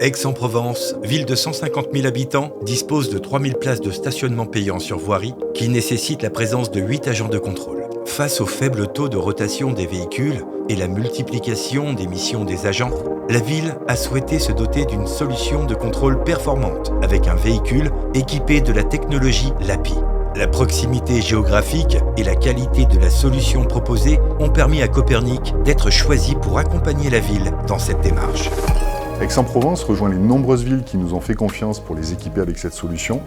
Aix-en-Provence, ville de 150 000 habitants, dispose de 3 000 places de stationnement payant sur voirie qui nécessitent la présence de 8 agents de contrôle. Face au faible taux de rotation des véhicules et la multiplication des missions des agents, la ville a souhaité se doter d'une solution de contrôle performante avec un véhicule équipé de la technologie LAPI. La proximité géographique et la qualité de la solution proposée ont permis à Copernic d'être choisi pour accompagner la ville dans cette démarche. Aix-en-Provence rejoint les nombreuses villes qui nous ont fait confiance pour les équiper avec cette solution.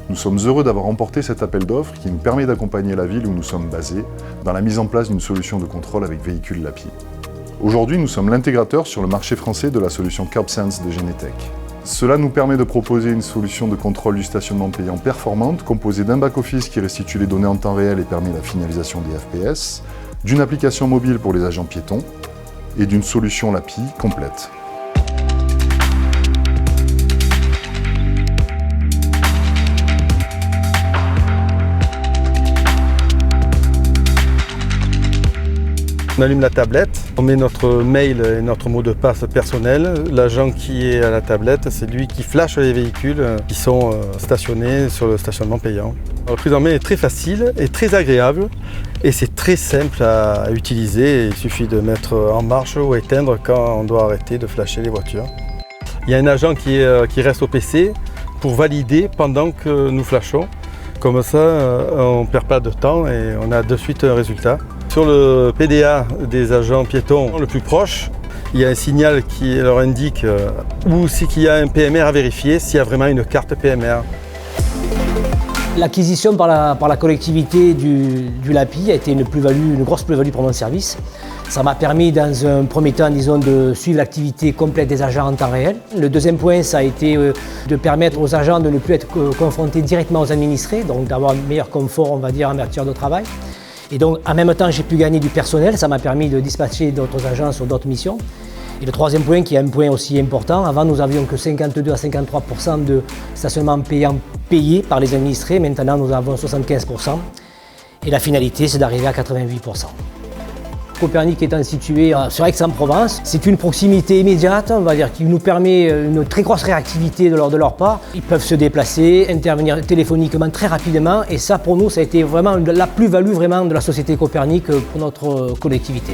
Nous sommes heureux d'avoir remporté cet appel d'offres qui nous permet d'accompagner la ville où nous sommes basés dans la mise en place d'une solution de contrôle avec véhicule LAPI. Aujourd'hui, nous sommes l'intégrateur sur le marché français de la solution CurbSense de Genetec. Cela nous permet de proposer une solution de contrôle du stationnement payant performante, composée d'un back-office qui restitue les données en temps réel et permet la finalisation des FPS, d'une application mobile pour les agents piétons et d'une solution LAPI complète. On allume la tablette, on met notre mail et notre mot de passe personnel. L'agent qui est à la tablette, c'est lui qui flash les véhicules qui sont stationnés sur le stationnement payant. La prise en main est très facile et très agréable et c'est très simple à utiliser. Il suffit de mettre en marche ou éteindre quand on doit arrêter de flasher les voitures. Il y a un agent qui reste au PC pour valider pendant que nous flashons. Comme ça, on ne perd pas de temps et on a de suite un résultat. Sur le PDA des agents piétons le plus proche, il y a un signal qui leur indique où c'est qu'il y a un PMR à vérifier, s'il y a vraiment une carte PMR. L'acquisition par la collectivité du LAPI a été une grosse plus-value pour mon service. Ça m'a permis dans un premier temps, disons, de suivre l'activité complète des agents en temps réel. Le deuxième point, ça a été de permettre aux agents de ne plus être confrontés directement aux administrés, donc d'avoir un meilleur confort, on va dire, en matière de travail. Et donc, en même temps, j'ai pu gagner du personnel, ça m'a permis de dispatcher d'autres agents sur d'autres missions. Et le troisième point, qui est un point aussi important, avant nous avions que 52 à 53% de stationnement payant payé par les administrés, maintenant nous avons 75%. Et la finalité, c'est d'arriver à 88%. Copernic étant situé sur Aix-en-Provence, c'est une proximité immédiate, on va dire, qui nous permet une très grosse réactivité de leur part. Ils peuvent se déplacer, intervenir téléphoniquement très rapidement et ça pour nous, ça a été vraiment la plus-value vraiment de la société Copernic pour notre collectivité.